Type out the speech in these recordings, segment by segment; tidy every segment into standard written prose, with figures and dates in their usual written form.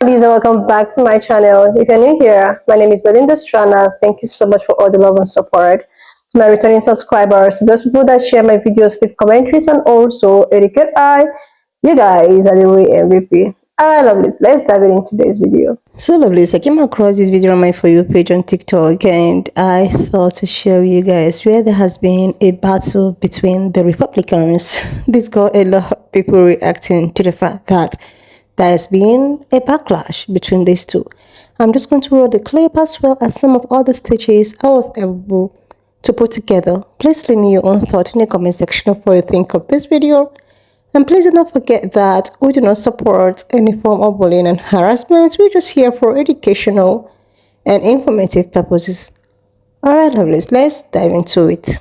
Please welcome back to my channel. If you're new here, my name is Belinda Strana. Thank you so much for all the love and support. To my returning subscribers, to those people that share my videos with commentaries and also educate you guys are the real MVP. Alright, lovelies, let's dive into today's video. So, lovelies, I came across this video on my For You page on TikTok and I thought to share with you guys where there has been a battle between the Republicans. This got a lot of people reacting to the fact that there's been a backlash between these two. I'm just going to roll the clip as well as some of all the stitches I was able to put together. Please leave me your own thought in the comment section of what you think of this video. And please do not forget that we do not support any form of bullying and harassment. We're just here for educational and informative purposes. Alright, lovelies, let's dive into it.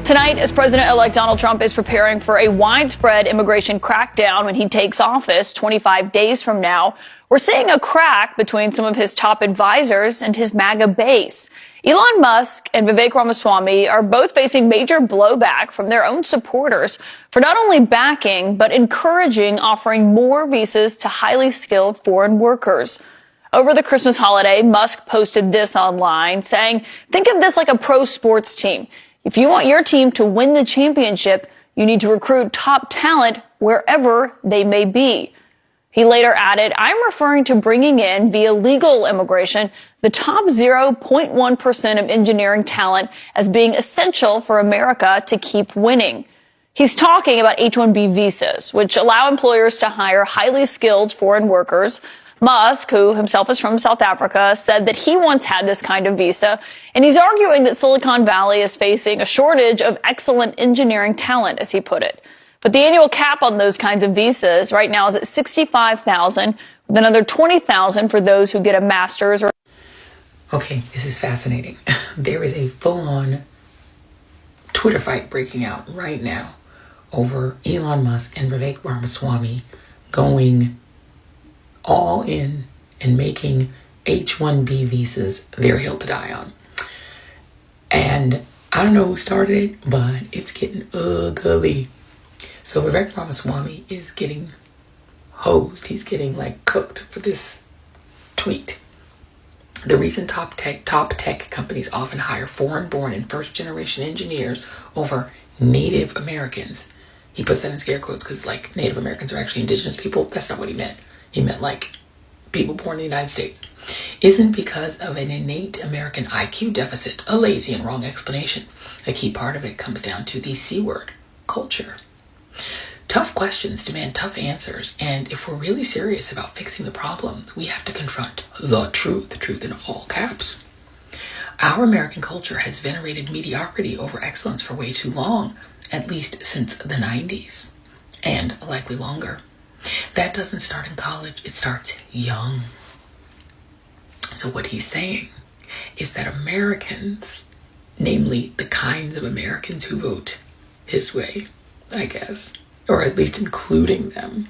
Tonight, as President-elect Donald Trump is preparing for a widespread immigration crackdown when he takes office 25 days from now, we're seeing a crack between some of his top advisors and his MAGA base. Elon Musk and Vivek Ramaswamy are both facing major blowback from their own supporters for not only backing, but encouraging offering more visas to highly skilled foreign workers. Over the Christmas holiday, Musk posted this online saying, "Think of this like a pro sports team. If you want your team to win the championship, you need to recruit top talent wherever they may be." He later added, "I'm referring to bringing in, via legal immigration, the top 0.1% of engineering talent as being essential for America to keep winning." He's talking about H-1B visas, which allow employers to hire highly skilled foreign workers. Musk, who himself is from South Africa, said that he once had this kind of visa, and he's arguing that Silicon Valley is facing a shortage of excellent engineering talent, as he put it. But the annual cap on those kinds of visas right now is at $65,000, with another $20,000 for those who get a master's or... Okay, this is fascinating. There is a full-on Twitter fight breaking out right now over Elon Musk and Vivek Ramaswamy going all in and making H-1B visas their hill to die on. And I don't know who started it, but it's getting ugly. So Vivek Ramaswamy is getting hosed. He's getting like cooked for this tweet. The reason top tech companies often hire foreign-born and first-generation engineers over Native Americans. He puts that in scare quotes because like Native Americans are actually indigenous people. That's not what he meant. He meant like people born in the United States. Isn't because of an innate American IQ deficit, a lazy and wrong explanation. A key part of it comes down to the C word, culture. Tough questions demand tough answers, and if we're really serious about fixing the problem, we have to confront the truth in all caps. Our American culture has venerated mediocrity over excellence for way too long, at least since the 90s, and likely longer. That doesn't start in college, it starts young. So what he's saying is that Americans, namely the kinds of Americans who vote his way, I guess, or at least including them,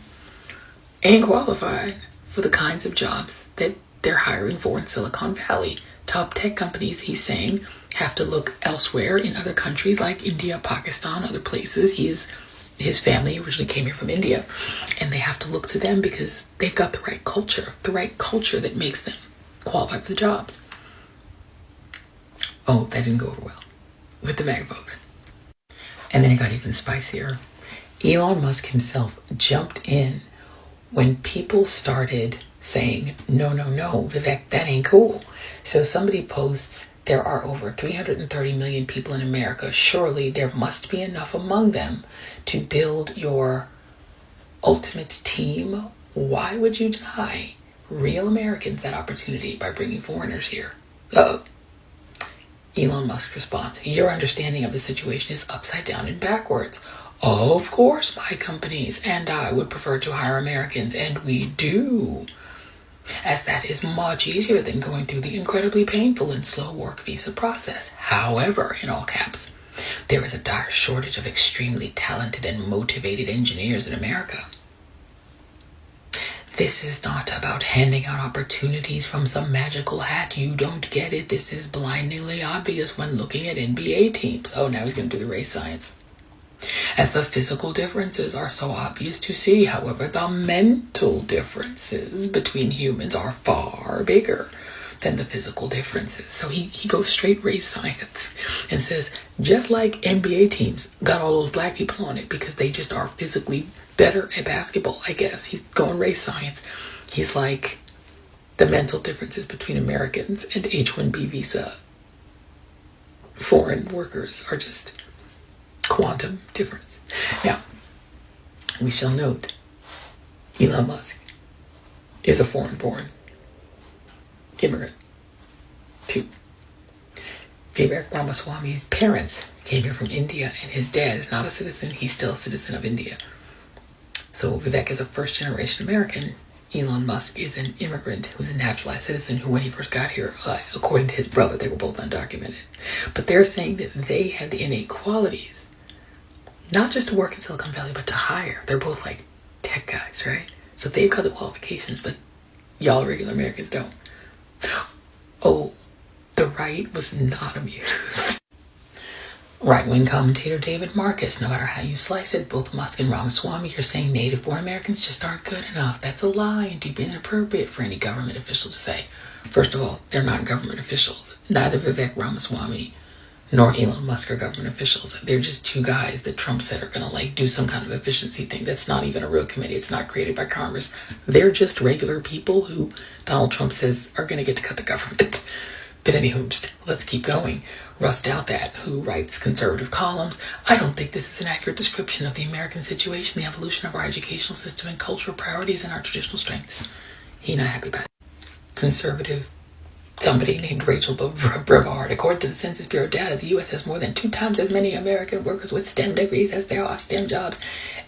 ain't qualified for the kinds of jobs that they're hiring for in Silicon Valley. Top tech companies, he's saying, have to look elsewhere in other countries like India, Pakistan, other places. His family originally came here from India, and they have to look to them because they've got the right culture that makes them qualified for the jobs. Oh, that didn't go over well with the MAGA folks. And then it got even spicier. Elon Musk himself jumped in when people started saying, no, Vivek, that ain't cool. So somebody posts, there are over 330 million people in America. Surely there must be enough among them to build your ultimate team. Why would you deny real Americans that opportunity by bringing foreigners here? Elon Musk's response, your understanding of the situation is upside down and backwards. Of course, my companies and I would prefer to hire Americans, and we do, as that is much easier than going through the incredibly painful and slow work visa process. However, in all caps, there is a dire shortage of extremely talented and motivated engineers in America. This is not about handing out opportunities from some magical hat. You don't get it. This is blindingly obvious when looking at NBA teams. Oh, now he's going to do the race science. As the physical differences are so obvious to see, however, the mental differences between humans are far bigger than the physical differences. So he goes straight race science and says, just like NBA teams got all those black people on it because they just are physically better at basketball, I guess. He's going race science. He's like, the mental differences between Americans and H-1B visa foreign workers are just quantum difference. Now, we shall note, Elon Musk is a foreign-born immigrant, too. Vivek Ramaswamy's parents came here from India, and his dad is not a citizen. He's still a citizen of India. So Vivek is a first-generation American. Elon Musk is an immigrant who's a naturalized citizen who, when he first got here, according to his brother, they were both undocumented. But they're saying that they had the innate qualities, not just to work in Silicon Valley, but to hire. They're both like tech guys, right? So they've got the qualifications, but y'all regular Americans don't. Oh, the right was not amused. Right-wing commentator David Marcus, no matter how you slice it, both Musk and Ramaswamy are saying native-born Americans just aren't good enough. That's a lie and deeply inappropriate for any government official to say. First of all, they're not government officials. Neither Vivek Ramaswamy nor Elon Musk are government officials. They're just two guys that Trump said are going to do some kind of efficiency thing. That's not even a real committee. It's not created by Congress. They're just regular people who Donald Trump says are going to get to cut the government. But anywho, let's keep going. Russ Douthat, who writes conservative columns, I don't think this is an accurate description of the American situation, the evolution of our educational system and cultural priorities and our traditional strengths. He's not happy about it. Conservative somebody named Rachel Brevard. According to the Census Bureau data, the U.S. has more than 2 times as many American workers with STEM degrees as there are STEM jobs.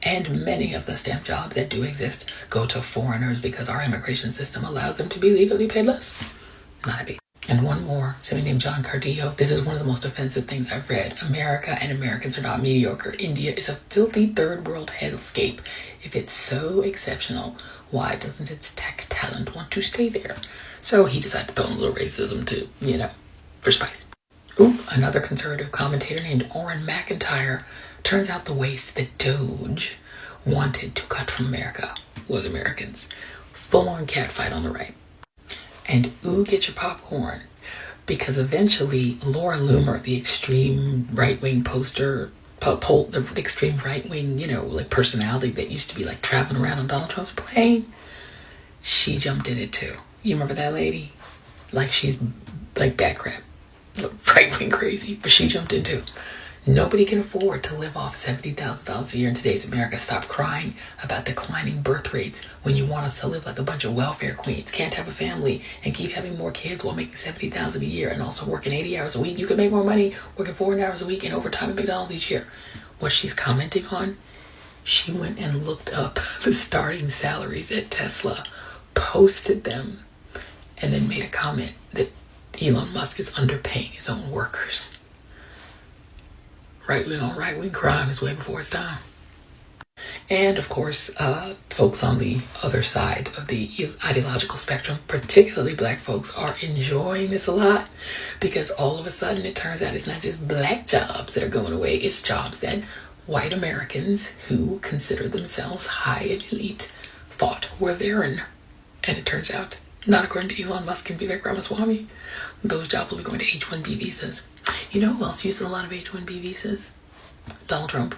And many of the STEM jobs that do exist go to foreigners because our immigration system allows them to be legally paid less. Not happy. And one more, somebody named John Cardillo. This is one of the most offensive things I've read. America and Americans are not mediocre. India is a filthy third world hellscape. If it's so exceptional, why doesn't its tech talent want to stay there? So he decided to throw in a little racism too, for spice. Ooh, another conservative commentator named Orrin McIntyre. Turns out the waste that Doge wanted to cut from America was Americans. Full-on catfight on the right. And ooh, get your popcorn, because eventually Laura Loomer, the extreme right-wing the extreme right-wing, personality that used to be traveling around on Donald Trump's plane, she jumped in it too. You remember that lady? She's bad crap, right-wing crazy, but she jumped in too. Nobody can afford to live off $70,000 a year in today's America. Stop crying about declining birth rates when you want us to live like a bunch of welfare queens. Can't have a family and keep having more kids while making $70,000 a year and also working 80 hours a week. You can make more money working 4 hours a week and overtime at McDonald's each year. What she's commenting on, she went and looked up the starting salaries at Tesla, posted them, and then made a comment that Elon Musk is underpaying his own workers. Right-wing on right-wing crime is way before its time. And, of course, folks on the other side of the ideological spectrum, particularly black folks, are enjoying this a lot because all of a sudden it turns out it's not just black jobs that are going away, it's jobs that white Americans who consider themselves high and elite thought were theirs. And it turns out, not according to Elon Musk and Vivek Ramaswamy, those jobs will be going to H-1B visas. You know who else uses a lot of H-1B visas? Donald Trump.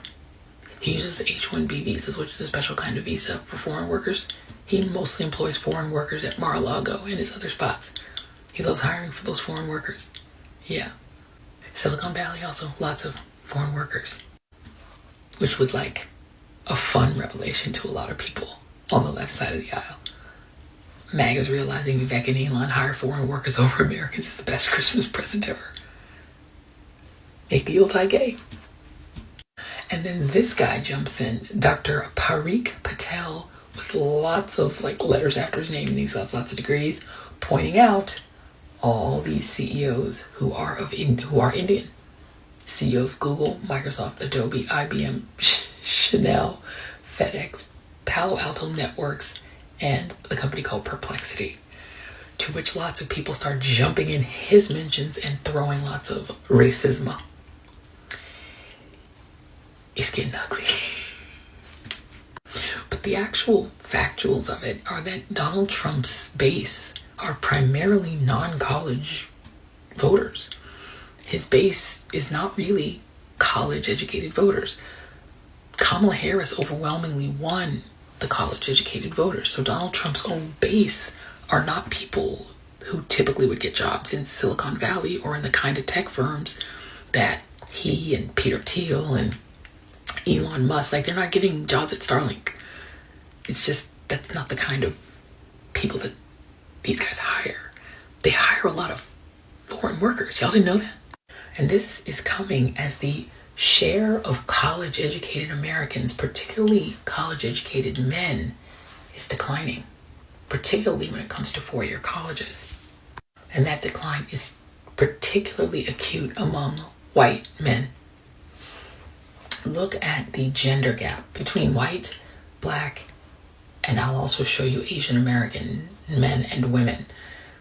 He uses H-1B visas, which is a special kind of visa for foreign workers. He mostly employs foreign workers at Mar-a-Lago and his other spots. He loves hiring for those foreign workers. Yeah. Silicon Valley also, lots of foreign workers. Which was a fun revelation to a lot of people on the left side of the aisle. MAGA's realizing Vivek and Elon hire foreign workers over Americans is the best Christmas present ever. Make the Yuletide gay. And then this guy jumps in, Dr. Parikh Patel, with lots of letters after his name, and he's got lots of degrees, pointing out all these CEOs who are Indian. CEO of Google, Microsoft, Adobe, IBM, Chanel, FedEx, Palo Alto Networks, and the company called Perplexity. To which lots of people start jumping in his mentions and throwing lots of racism. It's getting ugly. But the actual factuals of it are that Donald Trump's base are primarily non-college voters. His base is not really college-educated voters. Kamala Harris overwhelmingly won the college-educated voters. So Donald Trump's own base are not people who typically would get jobs in Silicon Valley or in the kind of tech firms that he and Peter Thiel and Elon Musk, like, they're not getting jobs at Starlink. It's just, that's not the kind of people that these guys hire. They hire a lot of foreign workers. Y'all didn't know that? And this is coming as the share of college-educated Americans, particularly college-educated men, is declining, particularly when it comes to four-year colleges. And that decline is particularly acute among white men. Look at the gender gap between white, black, and I'll also show you Asian American men and women.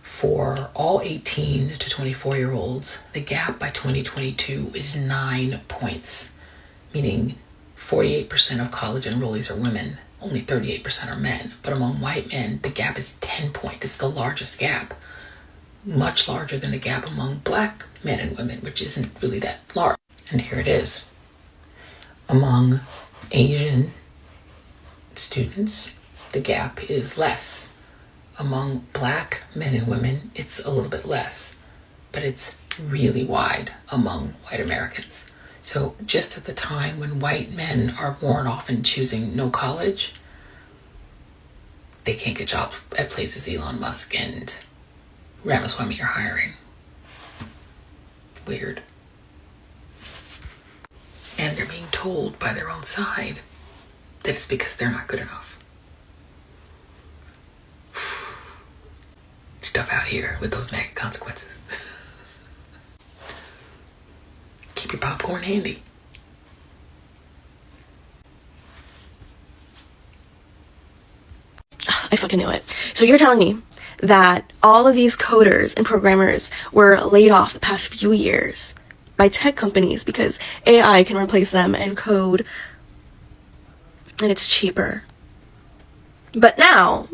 For all 18 to 24-year-olds, the gap by 2022 is 9 points, meaning 48% of college enrollees are women, only 38% are men. But among white men, the gap is 10 points. It's the largest gap, much larger than the gap among black men and women, which isn't really that large. And here it is. Among Asian students, the gap is less. Among black men and women, it's a little bit less, but it's really wide among white Americans. So just at the time when white men are more often choosing no college, they can't get jobs at places Elon Musk and Ramaswamy are hiring. Weird. And they're being told by their own side that it's because they're not good enough. Stuff out here with those mega consequences. Keep your popcorn handy. I fucking knew it. So you're telling me that all of these coders and programmers were laid off the past few years by tech companies because AI can replace them and code, and it's cheaper. But now,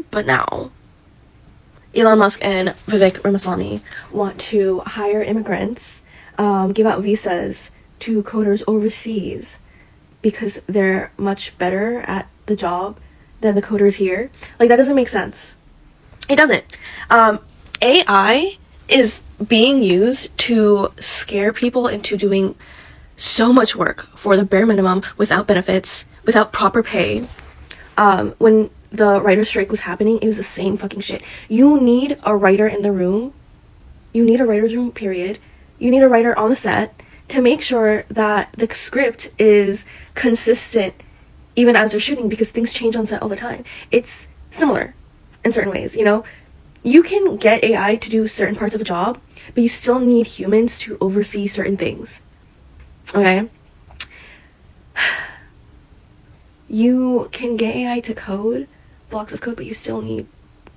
Elon Musk and Vivek Ramaswamy want to hire immigrants, give out visas to coders overseas because they're much better at the job than the coders here. Like, that doesn't make sense. It doesn't. AI is being used to scare people into doing so much work for the bare minimum without benefits, without proper pay. When the writer's strike was happening, it was the same fucking shit. You need a writer in the room. You need a writer's room, period. You need a writer on the set to make sure that the script is consistent even as they're shooting, because things change on set all the time. It's similar in certain ways, you know? You can get AI to do certain parts of a job, but you still need humans to oversee certain things. Okay? You can get AI to code blocks of code, but you still need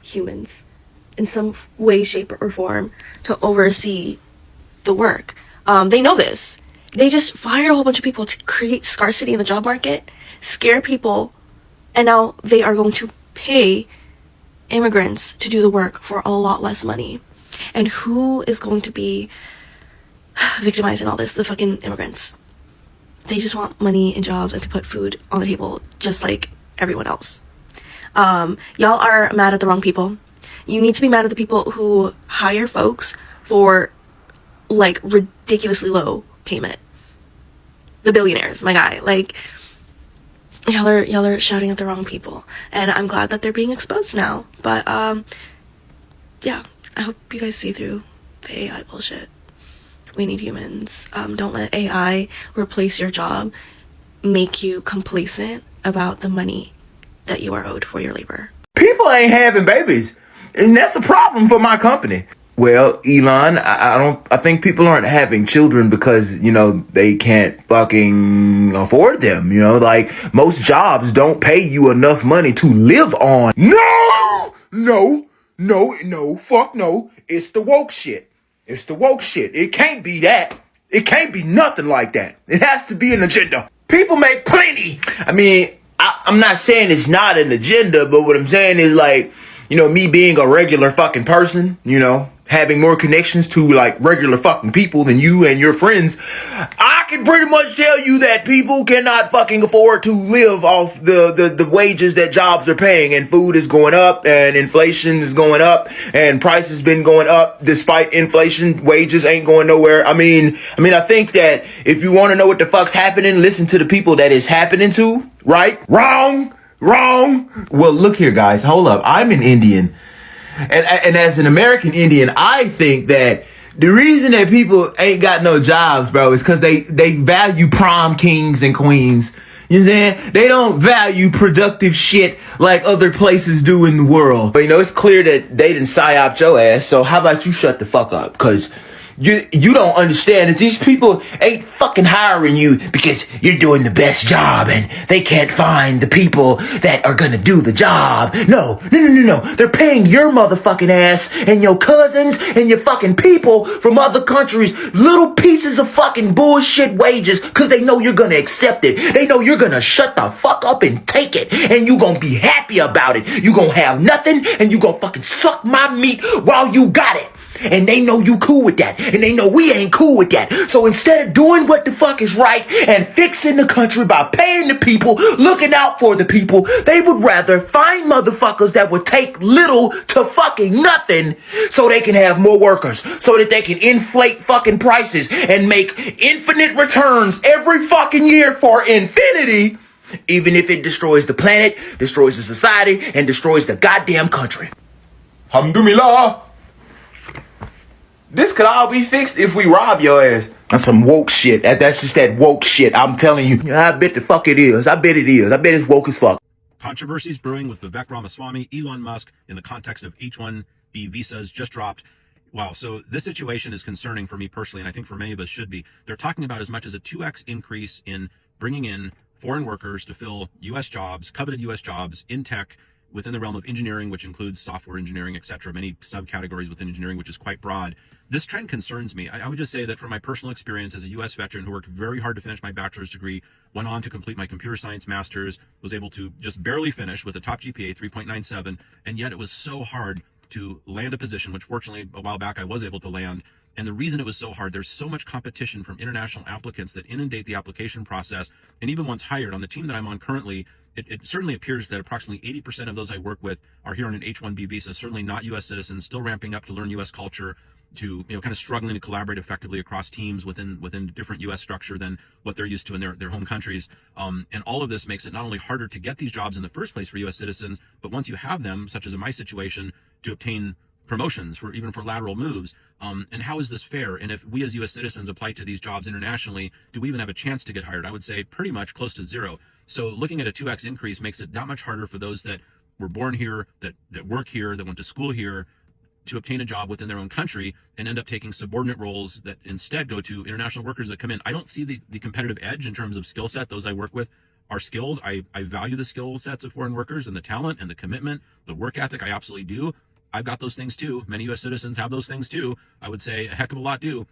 humans in some way, shape, or form to oversee the work. They know this. They just fired a whole bunch of people to create scarcity in the job market, scare people, and now they are going to pay immigrants to do the work for a lot less money. And who is going to be victimized in all this? The fucking immigrants. They just want money and jobs and to put food on the table just like everyone else. Y'all are mad at the wrong people. You need to be mad at the people who hire folks for like ridiculously low payment. The billionaires, my guy. Like, y'all are shouting at the wrong people, and I'm glad that they're being exposed now. But yeah, I hope you guys see through the AI bullshit. We need humans. Don't let AI replace your job, make you complacent about the money that you are owed for your labor. People ain't having babies, and that's a problem for my company. Well, Elon, I think people aren't having children because, you know, they can't fucking afford them. You know, like, most jobs don't pay you enough money to live on. No, fuck no. It's the woke shit. It's the woke shit. It can't be that. It can't be nothing like that. It has to be an agenda. People make plenty. I mean, I'm not saying it's not an agenda, but what I'm saying is like, me being a regular fucking person, having more connections to like regular fucking people than you and your friends, I can pretty much tell you that people cannot fucking afford to live off the wages that jobs are paying, and food is going up and inflation is going up and prices been going up. Despite inflation, wages ain't going nowhere. I mean, I think that if you want to know what the fuck's happening, listen to the people that it's happening to, right? Wrong. Well, look here, guys, hold up. I'm an Indian. And as an American Indian, I think that the reason that people ain't got no jobs, bro, is because they value prom kings and queens. You know what I'm saying? They don't value productive shit like other places do in the world. But, it's clear that they didn't psyop your ass, so how about you shut the fuck up? Because you don't understand that these people ain't fucking hiring you because you're doing the best job and they can't find the people that are gonna do the job. No. They're paying your motherfucking ass and your cousins and your fucking people from other countries little pieces of fucking bullshit wages because they know you're gonna accept it. They know you're gonna shut the fuck up and take it, and you gonna be happy about it. You gonna have nothing and you gonna fucking suck my meat while you got it. And they know you cool with that. And they know we ain't cool with that. So instead of doing what the fuck is right and fixing the country by paying the people, looking out for the people, they would rather find motherfuckers that would take little to fucking nothing so they can have more workers, so that they can inflate fucking prices and make infinite returns every fucking year for infinity, even if it destroys the planet, destroys the society, and destroys the goddamn country. Alhamdulillah. This could all be fixed if we rob your ass. That's some woke shit. That's just that woke shit. I'm telling you. I bet the fuck it is. I bet it is. I bet it's woke as fuck. Controversies brewing with Vivek Ramaswamy, Elon Musk, in the context of H-1B visas just dropped. Wow. So this situation is concerning for me personally, and I think for many of us should be. They're talking about as much as a 2x increase in bringing in foreign workers to fill U.S. jobs, coveted U.S. jobs in tech, within the realm of engineering, which includes software engineering, etc., many subcategories within engineering, which is quite broad. This trend concerns me. I would just say that from my personal experience as a U.S. veteran who worked very hard to finish my bachelor's degree, went on to complete my computer science master's, was able to just barely finish with a top GPA, 3.97, and yet it was so hard to land a position, which fortunately a while back I was able to land. And the reason it was so hard, there's so much competition from international applicants that inundate the application process. And even once hired on the team that I'm on currently, it certainly appears that approximately 80% of those I work with are here on an H-1B visa, certainly not U.S. citizens, still ramping up to learn U.S. culture, to kind of struggling to collaborate effectively across teams within different U.S. structure than what they're used to in their home countries. And all of this makes it not only harder to get these jobs in the first place for U.S. citizens, but once you have them, such as in my situation, to obtain promotions even for lateral moves. And how is this fair? And if we as U.S. citizens apply to these jobs internationally, do we even have a chance to get hired? I would say pretty much close to zero. So looking at a 2x increase makes it that much harder for those that were born here, that work here, that went to school here, to obtain a job within their own country and end up taking subordinate roles that instead go to international workers that come in. I don't see the competitive edge in terms of skill set. Those I work with are skilled. I value the skill sets of foreign workers and the talent and the commitment, the work ethic. I absolutely do. I've got those things too. Many U.S. citizens have those things too. I would say a heck of a lot do.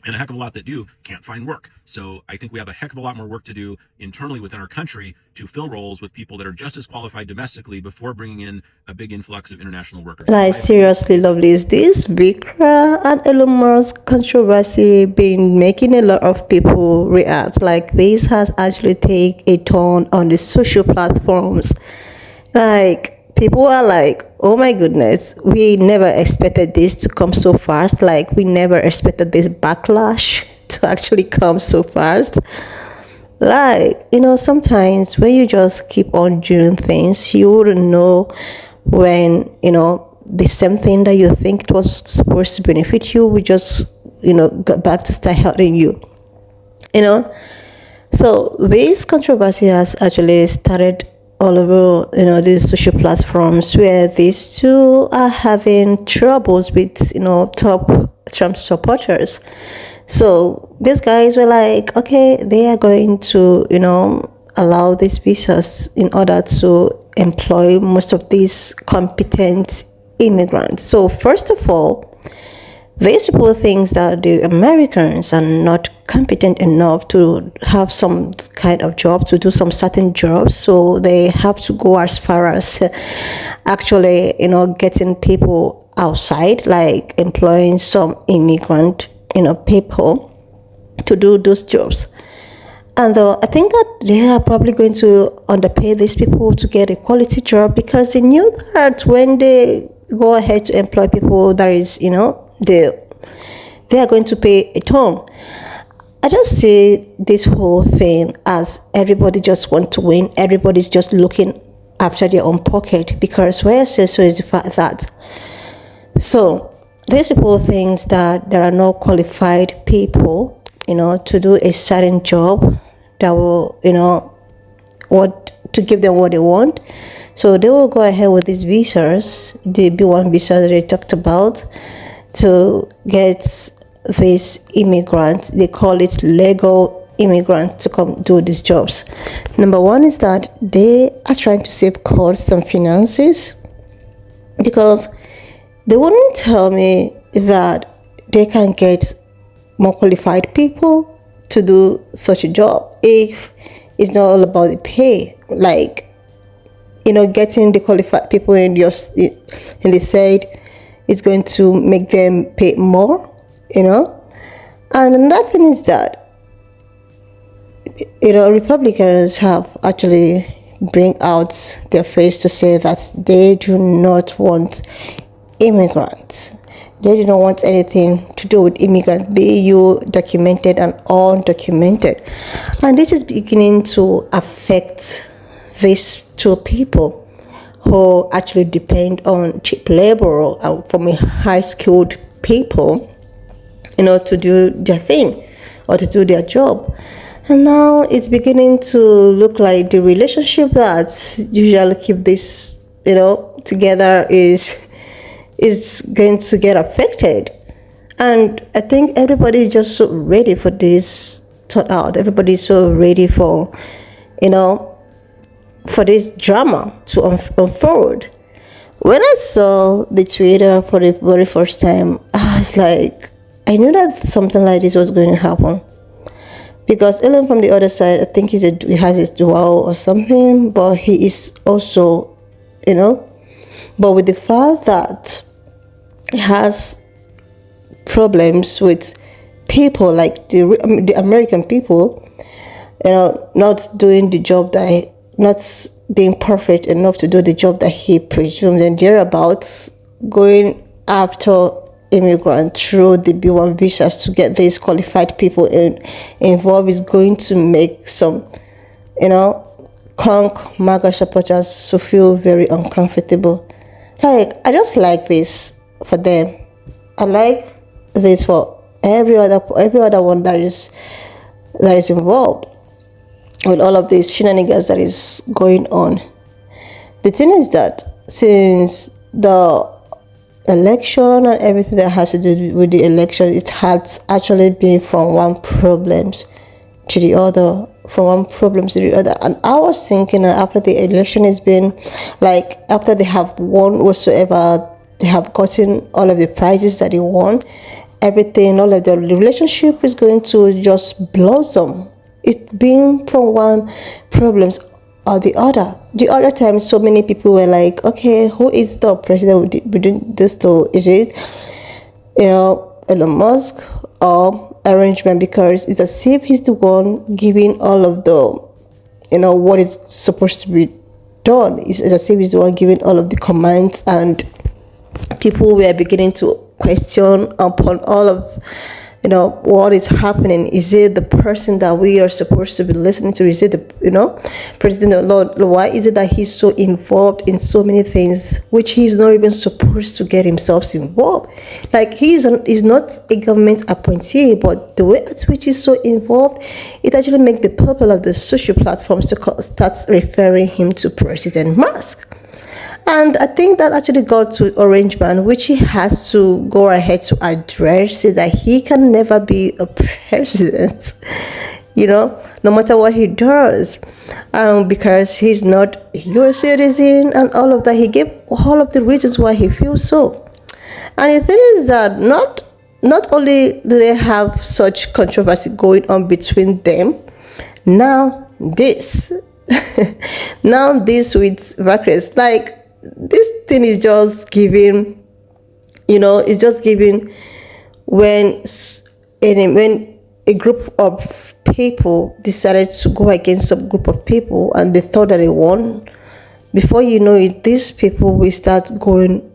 And a heck of a lot that do can't find work. So I think we have a heck of a lot more work to do internally within our country to fill roles with people that are just as qualified domestically before bringing in a big influx of international workers. Like, seriously, lovely, is this Bikra and Elon Musk controversy been making a lot of people react? Like, this has actually taken a turn on the social platforms. Like, people are like, oh my goodness, we never expected this to come so fast. Like, we never expected this backlash to actually come so fast. Like, sometimes when you just keep on doing things, you wouldn't know when, the same thing that you think it was supposed to benefit you, we just, got back to start hurting you. So this controversy has actually started all over, these social platforms where these two are having troubles with, top Trump supporters. So these guys were like, okay, they are going to, allow these visas in order to employ most of these competent immigrants. So first of all, These people think that the Americans are not competent enough to have some kind of job, to do some certain jobs, so they have to go as far as actually, getting people outside, like employing some immigrant, people to do those jobs. And I think that they are probably going to underpay these people to get a quality job, because they knew that when they go ahead to employ people, that is, they are going to pay a ton. I just see this whole thing as everybody just want to win. Everybody's just looking after their own pocket, because where I say so is the fact that, so these people think that there are no qualified people, to do a certain job that will, to give them what they want. So they will go ahead with these visas, the B1 visa that they talked about, to get these immigrants. They call it legal immigrants to come do these jobs. Number one is that they are trying to save costs and finances, because they wouldn't tell me that they can get more qualified people to do such a job if it's not all about the pay. Like, getting the qualified people in the side is going to make them pay more, And another thing is that, Republicans have actually bring out their face to say that they do not want immigrants. They do not want anything to do with immigrants, be you documented and undocumented. And this is beginning to affect these two people who actually depend on cheap labor from a high-skilled people, to do their thing or to do their job. And now it's beginning to look like the relationship that usually keep this, together is going to get affected. And I think everybody is just so ready for this turnout. Everybody's so ready for, for this drama to unfold. When I saw the Twitter for the very first time, I was like, I knew that something like this was going to happen. Because Elon from the other side, I think he has his dual or something, but he is also, but with the fact that he has problems with people like the American people, not doing the job not being perfect enough to do the job that he presumes and thereabouts, going after immigrants through the B1 visas to get these qualified people involved is going to make some, conk MAGA supporters to feel very uncomfortable. Like, I just like this for them. I like this for every other one that is involved with all of these shenanigans that is going on. The thing is that since the election and everything that has to do with the election, it has actually been from one problems to the other, and I was thinking that after the election has been, like, after they have won whatsoever, they have gotten all of the prizes that they won, everything, all of the relationship is going to just blossom. It's been from one problems or the other. The other time, so many people were like, okay, who is the president within this two? Is it, Elon Musk or arrangement? Because it's as if he's the one giving all of the, what is supposed to be done. It's as if he's the one giving all of the commands, and people were beginning to question upon all of, what is happening. Is it the person that we are supposed to be listening to? Is it the, President of Lord? Why is it that he's so involved in so many things which he's not even supposed to get himself involved? Like, he's not a government appointee, but the way at which he's so involved, it actually makes the people of the social platforms to start referring him to President Musk. And I think that actually got to Orange Man, which he has to go ahead to address, say that he can never be a president, no matter what he does, because he's not a US citizen and all of that. He gave all of the reasons why he feels so. And the thing is that not not only do they have such controversy going on between them, now this, now this with Vakres, like this thing is just giving, it's just giving when when a group of people decided to go against some group of people and they thought that they won. Before you know it, these people will start going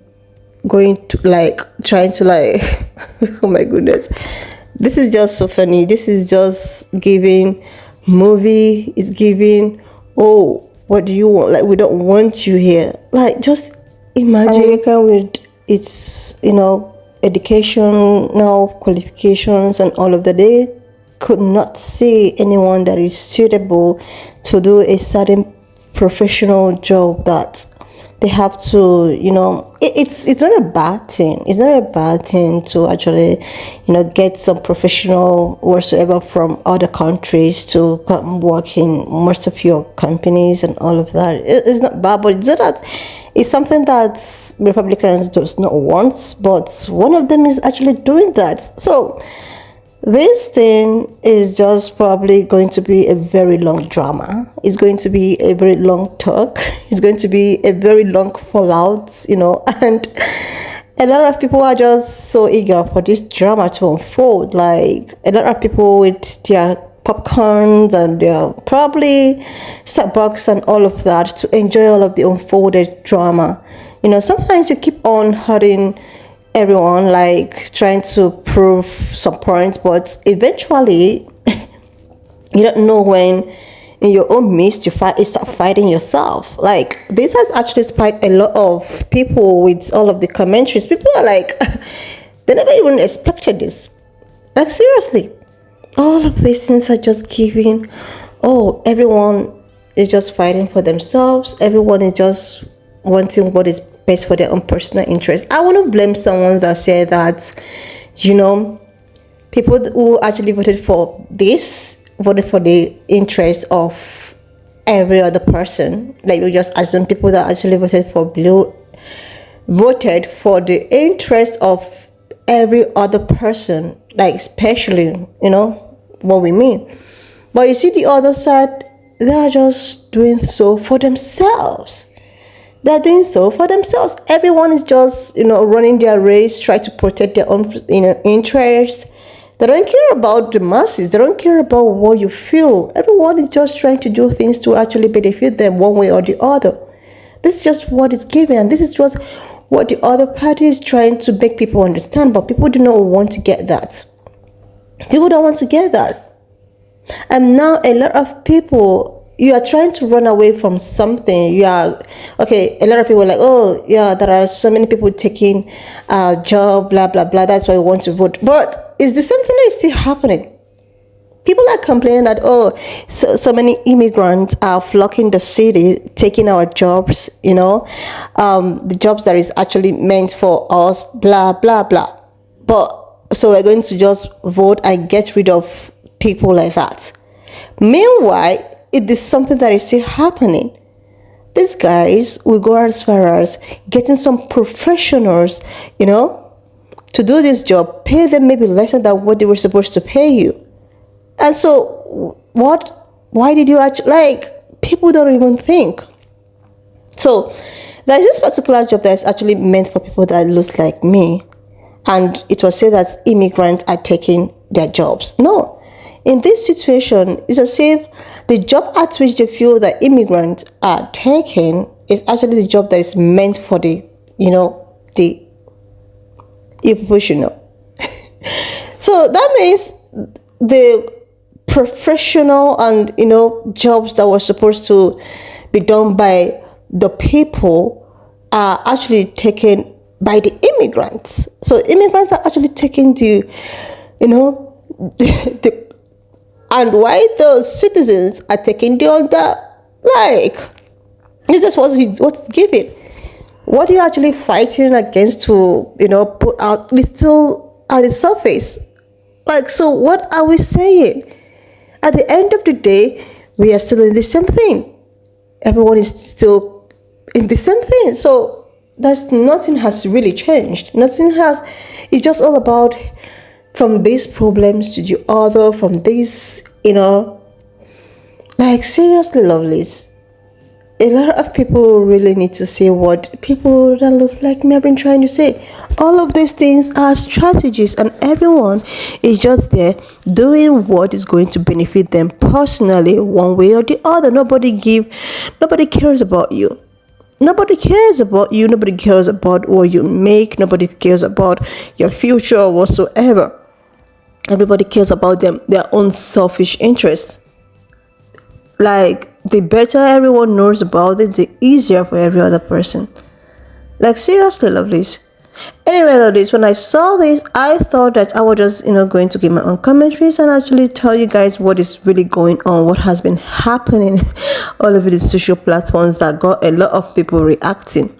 to like trying to like oh my goodness, this is just so funny. This is just giving movie, it's giving, oh, what do you want, like we don't want you here. Like just imagine America with its educational qualifications and all of that. They could not see anyone that is suitable to do a certain professional job that they have to, it's not a bad thing. It's not a bad thing to actually, get some professional whatsoever from other countries to come work in most of your companies and all of that. It's not bad, but it's something that Republicans does not want, but one of them is actually doing that. So this thing is just probably going to be a very long drama. It's going to be a very long talk. It's going to be a very long fallout, and a lot of people are just so eager for this drama to unfold. Like a lot of people with their popcorns and their probably Starbucks and all of that to enjoy all of the unfolded drama. Sometimes you keep on hurting everyone, like trying to prove some points, but eventually you don't know when in your own midst you start fighting yourself. Like this has actually spiked a lot of people with all of the commentaries. People are like they never even expected this. Like seriously, all of these things are just giving, oh, everyone is just fighting for themselves, everyone is just wanting what is best for their own personal interest. I want to blame someone that said that, people who actually voted for this voted for the interest of every other person. Like we just assume people that actually voted for blue voted for the interest of every other person, like especially, what we mean. But you see the other side, they are just doing so for themselves. They're doing so for themselves. Everyone is just, running their race, try to protect their own, interests. They don't care about the masses. They don't care about what you feel. Everyone is just trying to do things to actually benefit them one way or the other. This is just what is given, and this is just what the other party is trying to make people understand. But people do not want to get that. People don't want to get that. And now a lot of people, you are trying to run away from something. A lot of people are like, oh yeah, there are so many people taking a job, blah blah blah, that's why we want to vote. But is the same thing that is still happening? People are complaining that, oh, so many immigrants are flocking the city, taking our jobs, the jobs that is actually meant for us, blah blah blah. But so we're going to just vote and get rid of people like that. Meanwhile, it is something that is still happening. These guys will go as far as getting some professionals, to do this job, pay them maybe less than what they were supposed to pay you. And so why did you actually, like, people don't even think. So there's this particular job that is actually meant for people that looks like me. And it was said that immigrants are taking their jobs. No. In this situation, it's as if the job at which they feel that immigrants are taking is actually the job that is meant for the people should know. So that means the professional and jobs that were supposed to be done by the people are actually taken by the immigrants. So immigrants are actually taking the and why the citizens are taking the other, like, this is what's given. What are you actually fighting against to, put out, it's still at the surface. Like, so what are we saying? At the end of the day, we are still in the same thing. Everyone is still in the same thing. So nothing has really changed. Nothing has, it's just all about from these problems to the other, from this, like seriously, lovelies. A lot of people really need to say what people that look like me have been trying to say. All of these things are strategies, and everyone is just there doing what is going to benefit them personally, one way or the other. Nobody cares about you. Nobody cares about you. Nobody cares about what you make. Nobody cares about your future or whatsoever. Everybody cares about their own selfish interests. Like, the better everyone knows about it, the easier for every other person. Like, seriously, lovelies. Anyway, lovelies, when I saw this, I thought that I was just, going to give my own commentaries and actually tell you guys what is really going on, what has been happening all over the social platforms that got a lot of people reacting.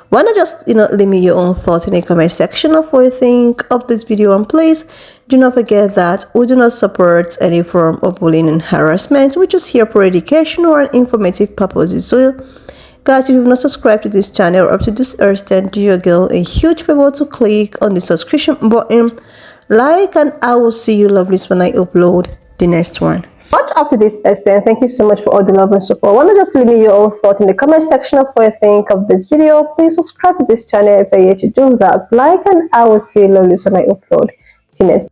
Why not just, leave me your own thoughts in the comment section of what you think of this video, and please do not forget that we do not support any form of bullying and harassment. We're just here for educational and informative purposes. So guys, if you've not subscribed to this channel up to this extent, do your girl a huge favor to click on the subscription button, like, and I will see you lovelies when I upload the next one. Watch up to this extent. Thank you so much for all the love and support. Why not just leave me your own thoughts in the comment section of what you think of this video. Please subscribe to this channel if you're yet to do that. Like, and I will see you lovelies when I upload the next